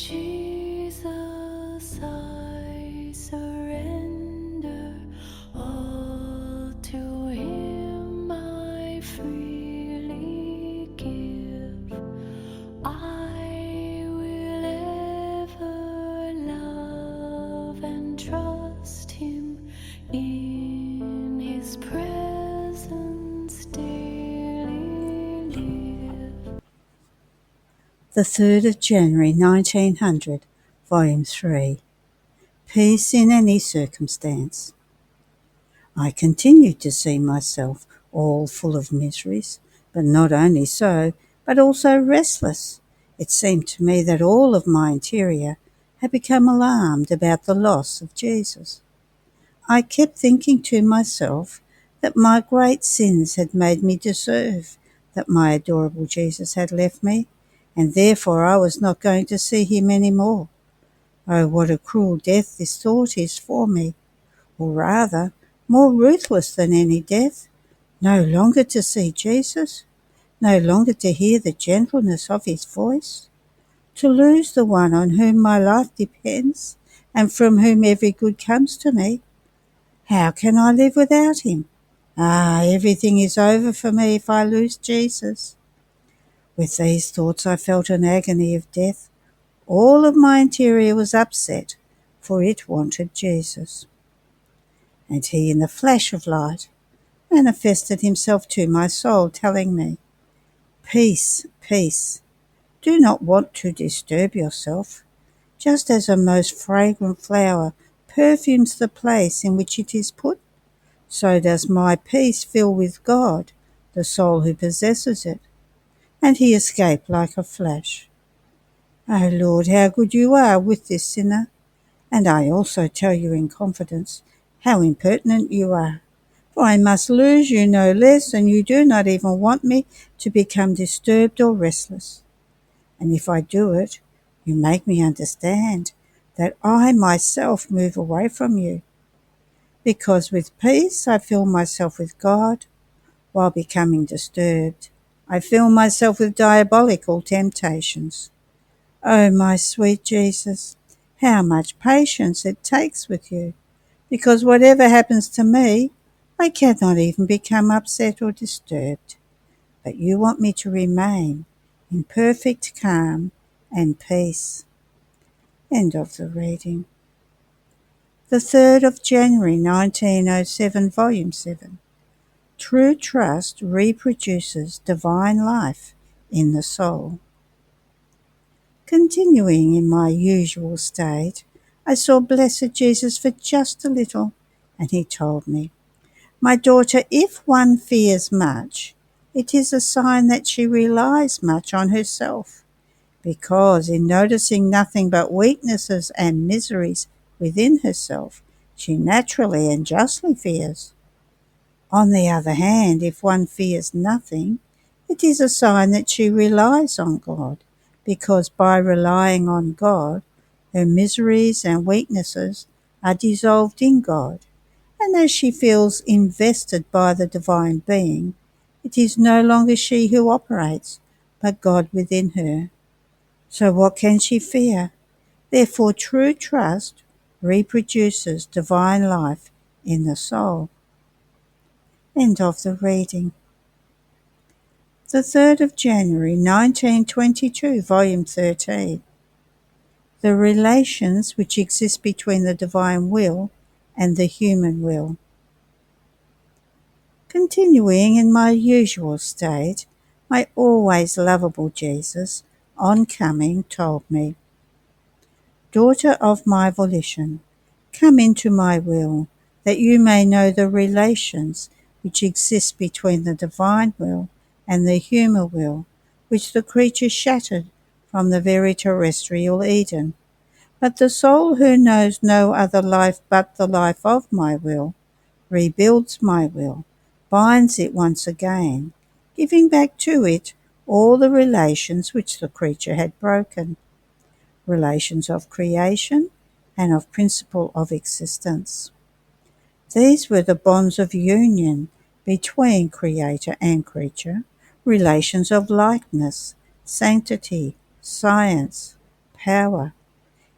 Jesus, I surrender all to Him. I freely give. I will ever love and trust Him, in His presence daily live. The 3rd of January 1900, Volume 3. Peace in any circumstance. I continued to see myself all full of miseries, but not only so, but also restless. It seemed to me that all of my interior had become alarmed about the loss of Jesus. I kept thinking to myself that my great sins had made me deserve that my adorable Jesus had left me, and therefore I was not going to see him any more. Oh, what a cruel death this thought is for me, or rather, more ruthless than any death. No longer to see Jesus, no longer to hear the gentleness of his voice, to lose the one on whom my life depends, and from whom every good comes to me. How can I live without him? Ah, everything is over for me if I lose Jesus. With these thoughts I felt an agony of death. All of my interior was upset, for it wanted Jesus. And he, in the flash of light, manifested himself to my soul, telling me, "Peace, peace. Do not want to disturb yourself. Just as a most fragrant flower perfumes the place in which it is put, so does my peace fill with God the soul who possesses it." And he escaped like a flash. Oh Lord, how good you are with this sinner. And I also tell you in confidence how impertinent you are. For I must lose you no less, and you do not even want me to become disturbed or restless. And if I do it, you make me understand that I myself move away from you. Because with peace I fill myself with God, while becoming disturbed, I fill myself with diabolical temptations. Oh, my sweet Jesus, how much patience it takes with you, because whatever happens to me, I cannot even become upset or disturbed. But you want me to remain in perfect calm and peace. End of the reading. The 3rd of January 1907, Volume 7. True trust reproduces divine life in the soul. Continuing in my usual state, I saw Blessed Jesus for just a little, and he told me, "My daughter, if one fears much, it is a sign that she relies much on herself, because in noticing nothing but weaknesses and miseries within herself, she naturally and justly fears. On the other hand, if one fears nothing, it is a sign that she relies on God, because by relying on God, her miseries and weaknesses are dissolved in God, and as she feels invested by the divine being, it is no longer she who operates, but God within her. So what can she fear? Therefore true trust reproduces divine life in the soul." End of the reading. The 3rd of January 1922, Volume 13. The relations which exist between the divine will and the human will. Continuing in my usual state, my always lovable Jesus, on coming, told me, "Daughter of my volition, come into my will, that you may know the relations which exist between the divine will and the human will, which the creature shattered from the very terrestrial Eden. But the soul who knows no other life but the life of my will, rebuilds my will, binds it once again, giving back to it all the relations which the creature had broken, relations of creation and of principle of existence. These were the bonds of union between creator and creature, relations of likeness, sanctity, science, power.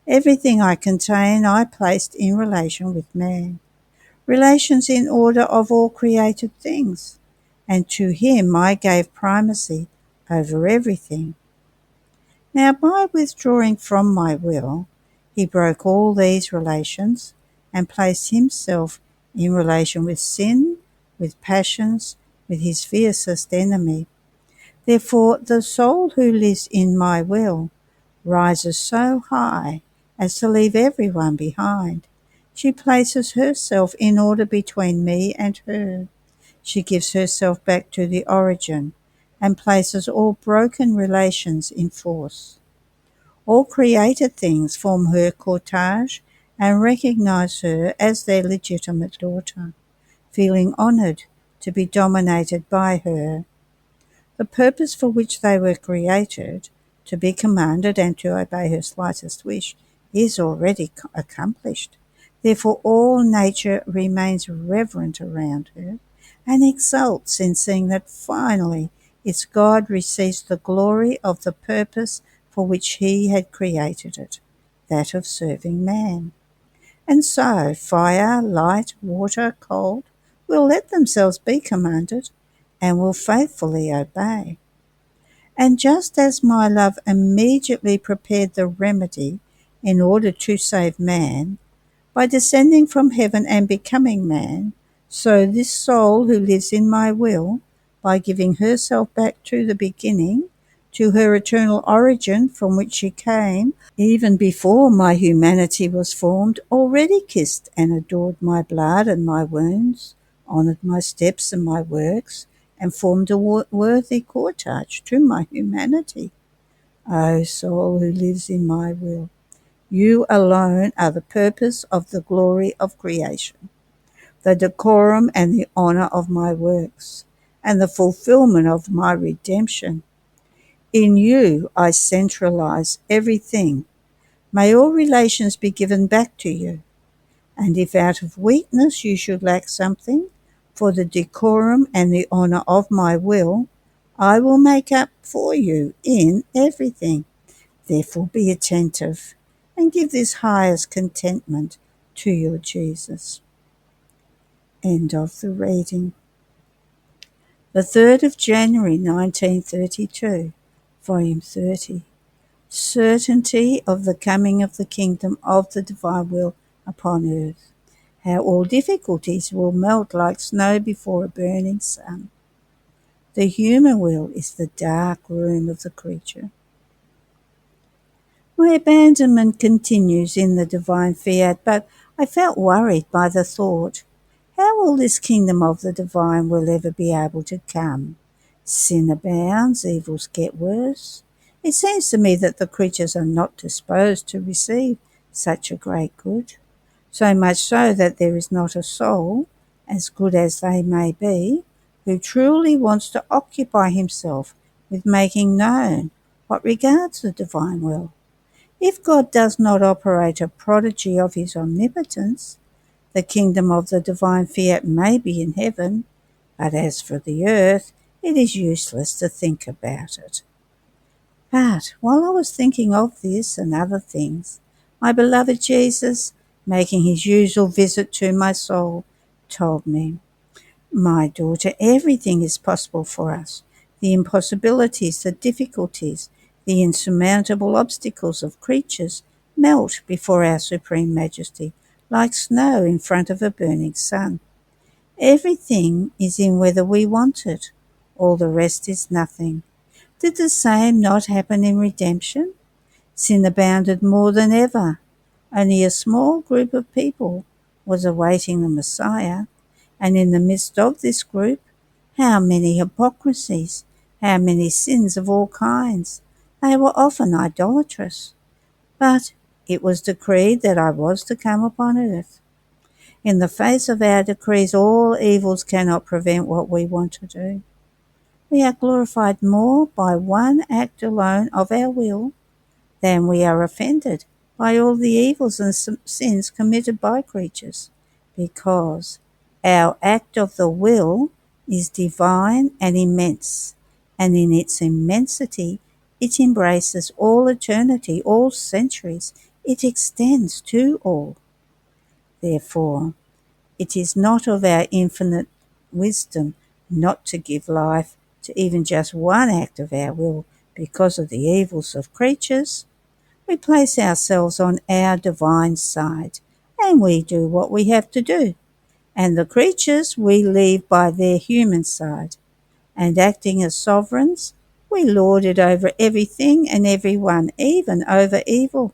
Everything I contain I placed in relation with man, relations in order of all created things, and to him I gave primacy over everything. Now by withdrawing from my will, he broke all these relations and placed himself in relation with sin, with passions, with his fiercest enemy. Therefore the soul who lives in my will rises so high as to leave everyone behind. She places herself in order between me and her. She gives herself back to the origin and places all broken relations in force. All created things form her cortege and recognize her as their legitimate daughter, feeling honored to be dominated by her. The purpose for which they were created, to be commanded and to obey her slightest wish, is already accomplished. Therefore all nature remains reverent around her and exults in seeing that finally its God receives the glory of the purpose for which he had created it, that of serving man. And so fire, light, water, cold will let themselves be commanded and will faithfully obey. And just as my love immediately prepared the remedy in order to save man, by descending from heaven and becoming man, so this soul who lives in my will, by giving herself back to the beginning, to her eternal origin from which she came, even before my humanity was formed, already kissed and adored my blood and my wounds, honoured my steps and my works, and formed a worthy cortege to my humanity. O soul who lives in my will, you alone are the purpose of the glory of creation, the decorum and the honour of my works, and the fulfilment of my redemption. In you I centralize everything. May all relations be given back to you, and if out of weakness you should lack something, for the decorum and the honour of my will, I will make up for you in everything. Therefore be attentive, and give this highest contentment to your Jesus. End of the reading. The 3rd of January 1932, Volume 30. Certainty of the coming of the kingdom of the divine will upon earth. How all difficulties will melt like snow before a burning sun. The human will is the dark room of the creature. My abandonment continues in the divine fiat, but I felt worried by the thought, how will this kingdom of the divine will ever be able to come? Sin abounds, evils get worse. It seems to me that the creatures are not disposed to receive such a great good, so much so that there is not a soul, as good as they may be, who truly wants to occupy himself with making known what regards the divine will. If God does not operate a prodigy of his omnipotence, the kingdom of the divine fiat may be in heaven, but as for the earth, it is useless to think about it. But while I was thinking of this and other things, my beloved Jesus, making his usual visit to my soul, told me, "My daughter, everything is possible for us. The impossibilities, the difficulties, the insurmountable obstacles of creatures melt before our Supreme Majesty, like snow in front of a burning sun. Everything is in whether we want it. All the rest is nothing. Did the same not happen in redemption? Sin abounded more than ever. Only a small group of people was awaiting the Messiah, and in the midst of this group, how many hypocrisies, how many sins of all kinds. They were often idolatrous. But it was decreed that I was to come upon earth. In the face of our decrees, all evils cannot prevent what we want to do. We are glorified more by one act alone of our will than we are offended by all the evils and sins committed by creatures, because our act of the will is divine and immense, and in its immensity It embraces all eternity, all centuries. It extends to all. Therefore, it is not of our infinite wisdom not to give life to even just one act of our will because of the evils of creatures. We place ourselves on our divine side, and we do what we have to do. And the creatures we leave by their human side. And acting as sovereigns, we lord it over everything and everyone, even over evil,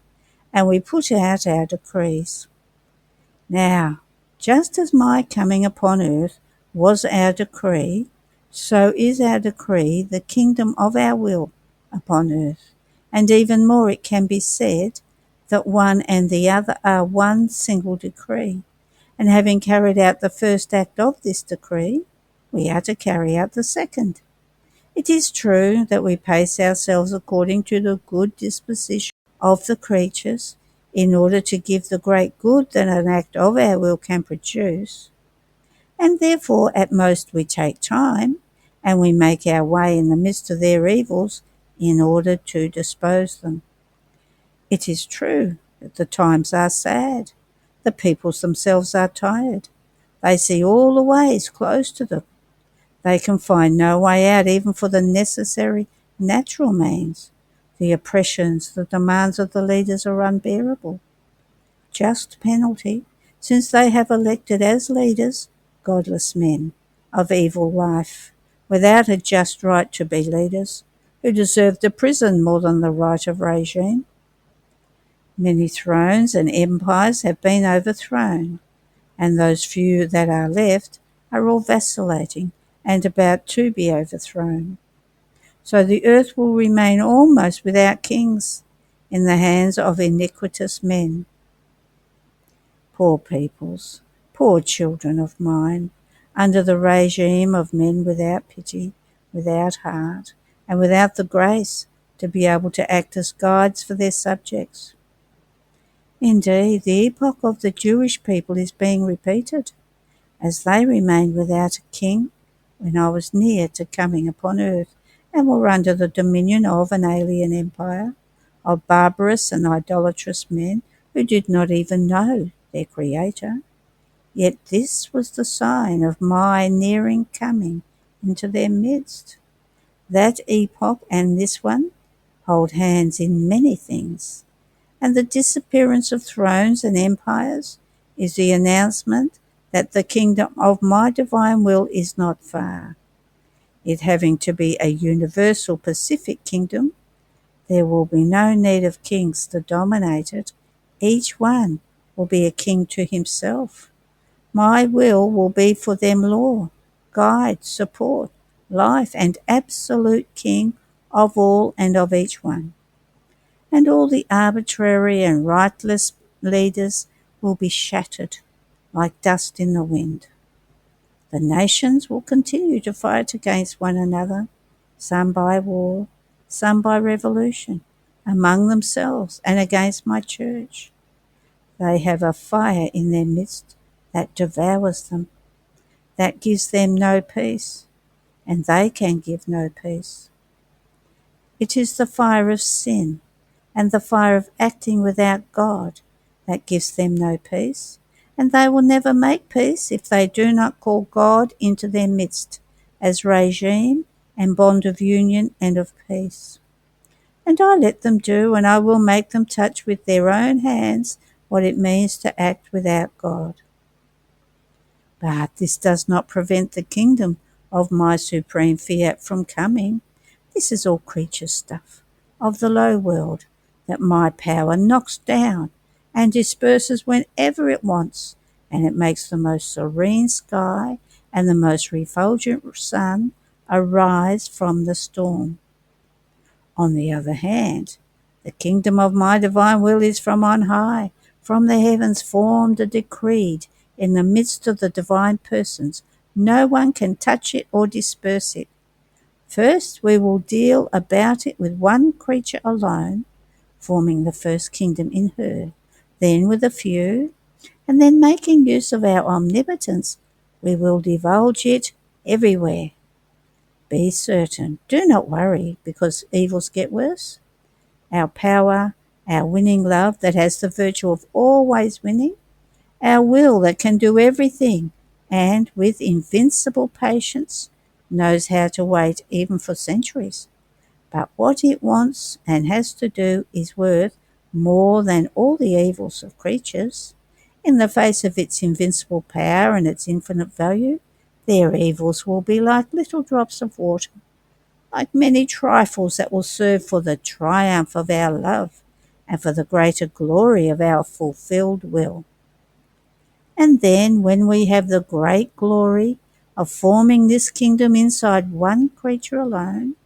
and we put out our decrees. Now, just as my coming upon earth was our decree, so is our decree the kingdom of our will upon earth. And even more it can be said that one and the other are one single decree. And having carried out the first act of this decree, we are to carry out the second. It is true that we pace ourselves according to the good disposition of the creatures in order to give the great good that an act of our will can produce, and therefore at most we take time, and we make our way in the midst of their evils in order to dispose them. It is true that the times are sad. The peoples themselves are tired. They see all the ways closed to them. They can find no way out even for the necessary natural means. The oppressions, the demands of the leaders are unbearable. Just penalty, since they have elected as leaders godless men of evil life, without a just right to be leaders, who deserve the prison more than the right of regime. Many thrones and empires have been overthrown, and those few that are left are all vacillating and about to be overthrown. So the earth will remain almost without kings in the hands of iniquitous men. Poor peoples, poor children of mine, under the regime of men without pity, without heart, and without the grace to be able to act as guides for their subjects. Indeed, the epoch of the Jewish people is being repeated, as they remained without a king when I was near to coming upon earth, and were under the dominion of an alien empire, of barbarous and idolatrous men who did not even know their Creator. Yet this was the sign of my nearing coming into their midst. That epoch and this one hold hands in many things, and the disappearance of thrones and empires is the announcement that the kingdom of my divine will is not far. It having to be a universal pacific kingdom, there will be no need of kings to dominate it. Each one will be a king to himself. My will be for them law, guide, support, life, and absolute king of all and of each one. And all the arbitrary and rightless leaders will be shattered like dust in the wind. The nations will continue to fight against one another, some by war, some by revolution, among themselves and against my church. They have a fire in their midst that devours them, that gives them no peace, and they can give no peace. It is the fire of sin and the fire of acting without God that gives them no peace, and they will never make peace if they do not call God into their midst as regime and bond of union and of peace. And I let them do, and I will make them touch with their own hands what it means to act without God. But this does not prevent the kingdom of my supreme fiat from coming. This is all creature stuff of the low world that my power knocks down and disperses whenever it wants, and it makes the most serene sky and the most refulgent sun arise from the storm. On the other hand, the kingdom of my divine will is from on high, from the heavens formed and decreed in the midst of the divine persons. No one can touch it or disperse it. First, we will deal about it with one creature alone, forming the first kingdom in her, then with a few, and then making use of our omnipotence, we will divulge it everywhere. Be certain, do not worry because evils get worse. Our power, our winning love that has the virtue of always winning, our will that can do everything and with invincible patience knows how to wait even for centuries. But what it wants and has to do is worth more than all the evils of creatures. In the face of its invincible power and its infinite value, their evils will be like little drops of water, like many trifles that will serve for the triumph of our love and for the greater glory of our fulfilled will. And then, when we have the great glory of forming this kingdom inside one creature alone,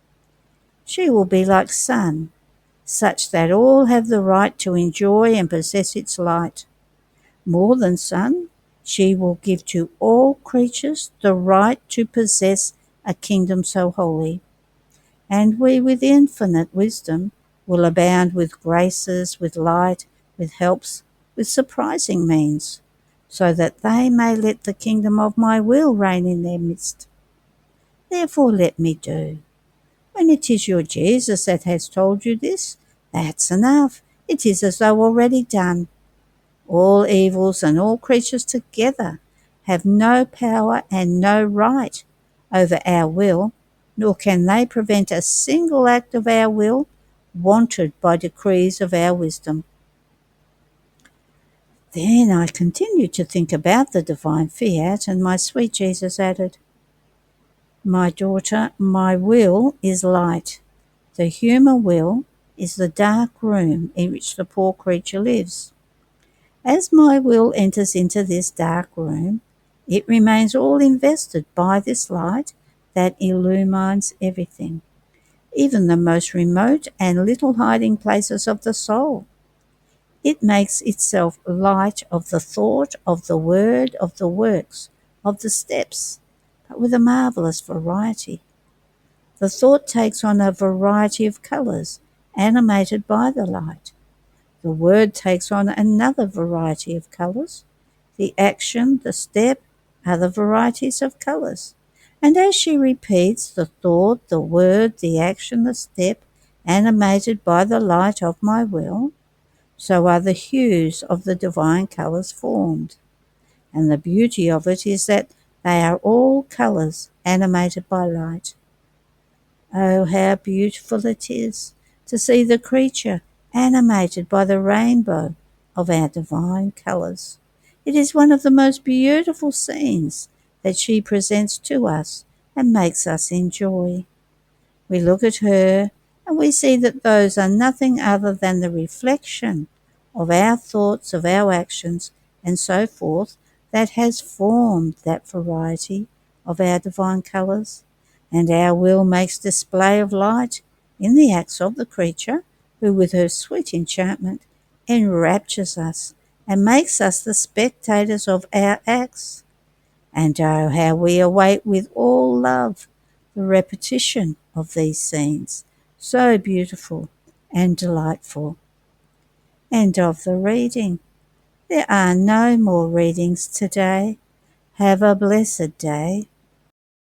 she will be like sun, such that all have the right to enjoy and possess its light. More than sun, she will give to all creatures the right to possess a kingdom so holy. And we, with infinite wisdom, will abound with graces, with light, with helps, with surprising means, so that they may let the kingdom of my will reign in their midst. Therefore let me do. When it is your Jesus that has told you this, that's enough. It is as though already done. All evils and all creatures together have no power and no right over our will, nor can they prevent a single act of our will wanted by decrees of our wisdom. Then I continued to think about the divine fiat, and my sweet Jesus added, My daughter, my will is light. The human will is the dark room in which the poor creature lives. As my will enters into this dark room, it remains all invested by this light that illumines everything, even the most remote and little hiding places of the soul. It makes itself light of the thought, of the word, of the works, of the steps, but with a marvellous variety. The thought takes on a variety of colours, animated by the light. The word takes on another variety of colours. The action, the step, are the varieties of colours. And as she repeats the thought, the word, the action, the step, animated by the light of my will, so are the hues of the divine colours formed. And the beauty of it is that they are all colours animated by light. Oh, how beautiful it is to see the creature animated by the rainbow of our divine colours. It is one of the most beautiful scenes that she presents to us and makes us enjoy. We look at her and we see that those are nothing other than the reflection of our thoughts, of our actions, and so forth, that has formed that variety of our divine colours. And our will makes display of light in the acts of the creature, who with her sweet enchantment enraptures us and makes us the spectators of our acts. And oh, how we await with all love the repetition of these scenes, so beautiful and delightful. End of the reading. There are no more readings today. Have a blessed day.